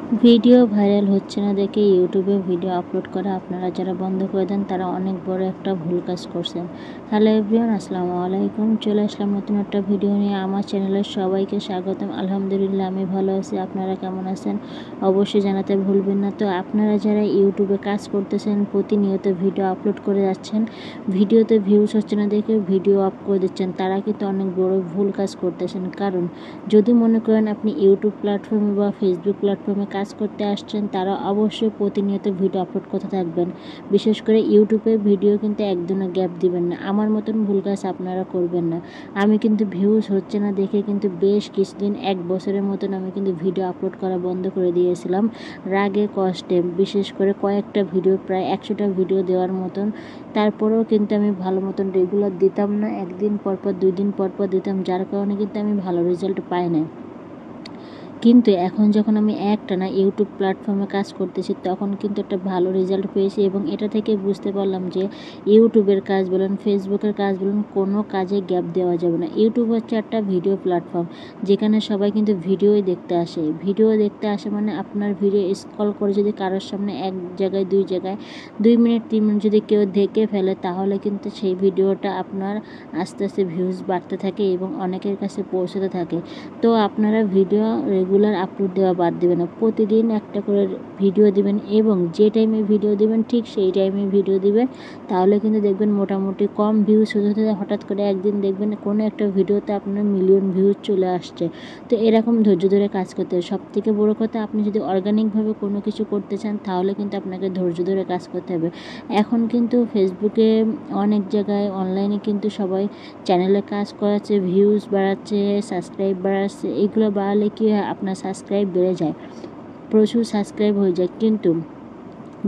Video viral হচ্ছে না দেখে ইউটিউবে ভিডিও আপলোড করা আপনারা যারা বন্ধ করে দেন তারা অনেক বড় একটা ভুল কাজ করছেন। হ্যালো এভরিওয়ান, আসসালামু আলাইকুম। চলে আসলাম নতুন একটা ভিডিও নিয়ে। আমার চ্যানেলের সবাইকে স্বাগতম। আলহামদুলিল্লাহ আমি ভালো আছি, আপনারা কেমন আছেন অবশ্যই জানাতে ভুলবেন না। তো আপনারা যারা ইউটিউবে কাজ করতেছেন, প্রতিনিয়ত ভিডিও আপলোড করে যাচ্ছেন, ভিডিওতে ভিউজ হচ্ছে না দেখে ভিডিও আপ করে দিচ্ছেন, তারা কিন্তু অনেক বড় ভুল কাজ করতেছেন। কারণ যদি মনে করেন আপনি ইউটিউব প্ল্যাটফর্মে বা ফেসবুক প্ল্যাটফর্মে কাজ করতে আসছেন, তারা অবশ্যই প্রতিনিয়ত ভিডিও আপলোড করতে থাকবেন। বিশেষ করে ইউটিউবে ভিডিও কিন্তু একদিনও গ্যাপ দিবেন না। আমার মতন ভুল কাজ আপনারা করবেন না। আমি কিন্তু ভিউজ হচ্ছে না দেখে কিন্তু বেশ কিছুদিন, 1 বছরের মতন আমি কিন্তু ভিডিও আপলোড করা বন্ধ করে দিয়েছিলাম রাগে কষ্টে। বিশেষ করে কয়েকটা ভিডিও, প্রায় 100টা ভিডিও দেওয়ার মতন। তারপরেও কিন্তু আমি ভালো মতন রেগুলার দিতাম না, 1 দিন পর পর 2 দিন পর পর দিতাম, যার কারণে কিন্তু আমি ভালো রেজাল্ট পাই না। কিন্তু এখন যখন আমি একটানা ইউটিউব প্ল্যাটফর্মে কাজ করতেছি, তখন কিন্তু একটা ভালো রেজাল্ট পেয়েছি এবং এটা থেকে বুঝতে পারলাম যে ইউটিউবের কাজ বলেন, ফেসবুকের কাজ বলেন, কোনো কাজে গ্যাপ দেওয়া যাবে না। ইউটিউব হচ্ছে একটা ভিডিও প্ল্যাটফর্ম, যেখানে সবাই কিন্তু ভিডিওই দেখতে আসে। ভিডিও দেখতে আসে মানে আপনার ভিডিও স্ক্রল করে যদি কারোর সামনে এক জায়গায় 2 জায়গায় 2 মিনিট 3 মিনিট যদি কেউ দেখে ফেলে, তাহলে কিন্তু সেই ভিডিওটা আপনার আস্তে আস্তে ভিউজ বাড়তে থাকে এবং অনেকের কাছে পৌঁছতে থাকে। তো আপনারা ভিডিও রেগুলার আপলোড দেওয়া বাদ দেবেন না, প্রতিদিন একটা করে ভিডিও দিবেন এবং যে টাইমে ভিডিও দিবেন ঠিক সেই টাইমে ভিডিও দিবেন। তাহলে কিন্তু দেখবেন মোটামুটি কম ভিউজ হতে হতে হঠাৎ করে একদিন দেখবেন কোনো একটা ভিডিওতে আপনার মিলিয়ন ভিউজ চলে আসছে। তো এরকম ধৈর্য ধরে কাজ করতে হবে। সবথেকে বড় কথা, আপনি যদি অর্গানিকভাবে কোনো কিছু করতে চান, তাহলে কিন্তু আপনাকে ধৈর্য ধরে কাজ করতে হবে। এখন কিন্তু ফেসবুকে অনেক জায়গায় অনলাইনে কিন্তু সবাই চ্যানেলে কাজ করাচ্ছে, ভিউজ বাড়াচ্ছে, সাবস্ক্রাইব বাড়াচ্ছে। এগুলো বাড়ালে কি হয়, আপনার সাবস্ক্রাইব বেড়ে যায়, প্রচুর সাবস্ক্রাইব হয়ে যায়। কিন্তু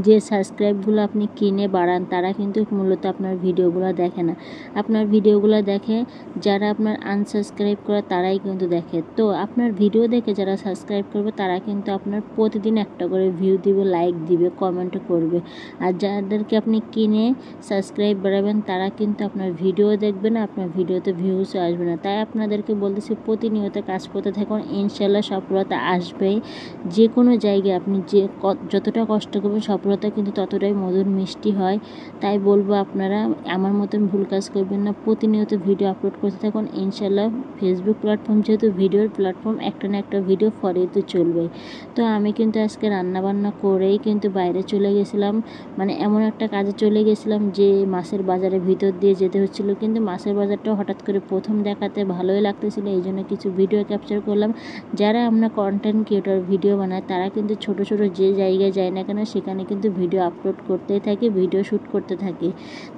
যে সাবস্ক্রাইবগুলো আপনি কিনে বাড়ান, তারা কিন্তু মূলত আপনার ভিডিওগুলো দেখে না। আপনার ভিডিওগুলো দেখে যারা আপনার আনসাবস্ক্রাইব করে, তারাই কিন্তু দেখে। তো আপনার ভিডিও দেখে যারা সাবস্ক্রাইব করবে, তারা কিন্তু আপনার প্রতিদিন একটা করে ভিউ দিবে, লাইক দিবে, কমেন্টও করবে। আর যাদেরকে আপনি কিনে সাবস্ক্রাইব বাড়াবেন, তারা কিন্তু আপনার ভিডিও দেখবে না, আপনার ভিডিওতে ভিউজও আসবে না। তাই আপনাদেরকে বলতেছি, প্রতিনিয়ত কাজ করতে থাকুন, ইনশাল্লাহ সফলতা আসবেই। যে কোনো জায়গায় আপনি যতটা কষ্ট করবেন, সফলতা কিন্তু ততটাই মধুর মিষ্টি হয়। তাই বলবো আপনারা আমার মতন ভুল কাজ করবেন না, প্রতিনিয়ত ভিডিও আপলোড করতে থাকুন। ইনশাল্লাহ ফেসবুক প্ল্যাটফর্ম যেহেতু ভিডিওর প্ল্যাটফর্ম, একটা না একটা ভিডিও ফরেই তো চলবে। তো আমি কিন্তু আজকে রান্নাবান্না করেই কিন্তু বাইরে চলে গেছিলাম, মানে এমন একটা কাজে চলে গেছিলাম যে মাছের বাজারের ভিতর দিয়ে যেতে হচ্ছিলো। কিন্তু মাছের বাজারটা হঠাৎ করে প্রথম দেখাতে ভালোই লাগতেছিল, এই জন্য কিছু ভিডিও ক্যাপচার করলাম। যারা আমরা কন্টেন্ট ক্রিয়েটর ভিডিও বানায়, তারা কিন্তু ছোট ছোট যে জায়গায় যায় না কেন, সেখানে কিন্তু ভিডিও আপলোড করতেই থাকে, ভিডিও শ্যুট করতে থাকে।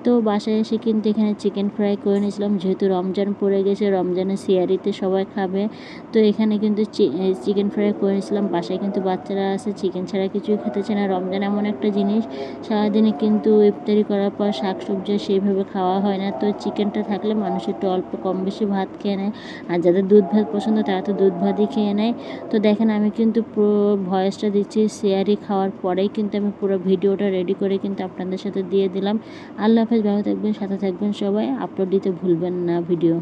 তো বাসায় এসে কিন্তু এখানে চিকেন ফ্রাই করে নিয়েছিলাম, যেহেতু রমজান পড়ে গেছে, রমজানের সিয়ারিতে সবাই খাবে। তো এখানে কিন্তু চিকেন ফ্রাই করে নিয়েছিলাম। বাসায় কিন্তু বাচ্চারা আছে, চিকেন ছাড়া কিছুই খেতে চায় না। রমজান এমন একটা জিনিস, সারাদিনে কিন্তু ইফতারি করার পর শাকসবজি সেইভাবে খাওয়া হয় না। তো চিকেনটা থাকলে মানুষ একটু অল্প কম বেশি ভাত খেয়ে নেয়, আর যাদের দুধ ভাত পছন্দ তারা তো দুধ ভাতই খেয়ে নেয়। তো দেখেন আমি কিন্তু পুরো ভয়েসটা দিচ্ছি সিয়ারি খাওয়ার পরেই, কিন্তু আমি পুরো ভিডিওটা রেডি করে কিন্তু আপনাদের সাথে দিয়ে দিলাম। আল্লাহ হাফেজ, ভালো থাকবেন, সাথে থাকবেন সবাই। আপলোড দিতে ভুলবেন না ভিডিও।